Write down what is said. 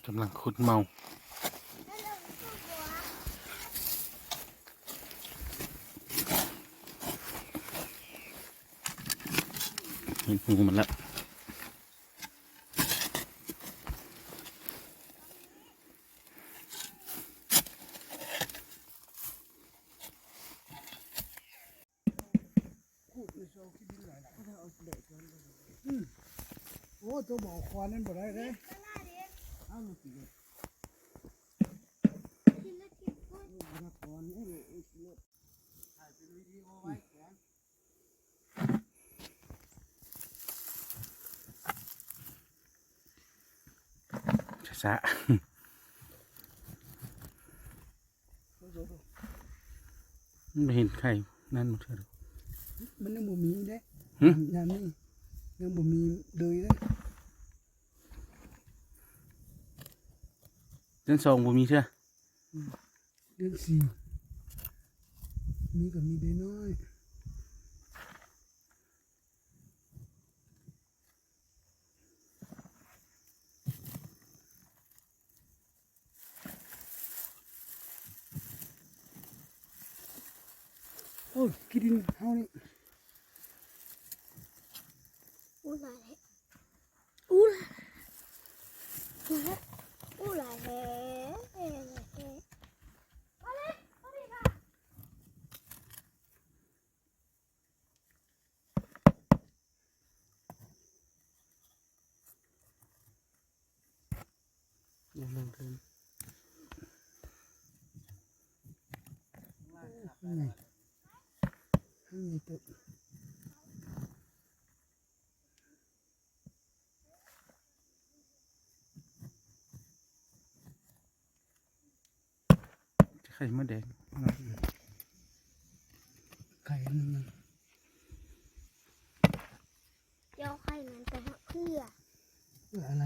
กำลังขุดเมาเห็นหูมันแล้วโอ้ตัวบอกควานนั่นบ่ได้เลยเอามาสิเลยมาควานนี่เลยถ่ายเป็นวิดีโอไว้แขนช้าไม่เห็นใครนั่นหมดเลย มันยังบ่มีเด้ หึ ยามนี้ยังบ่มีเลยเด้ เดือนสองบ่มีเชื่อ เดือนสี่มีก็มีได้น้อยโอ้ยกินเฮานี่ อู้หลายแฮะอู้หลายอู้หลายแฮะมาเลยมาดิค่ะยังลงเทิน ข้างในข้างในตึก ไข่มดแดง ไข่นั่นน่ะ เดี๋ยวไข่มันจะเพื่อ เพื่ออะไร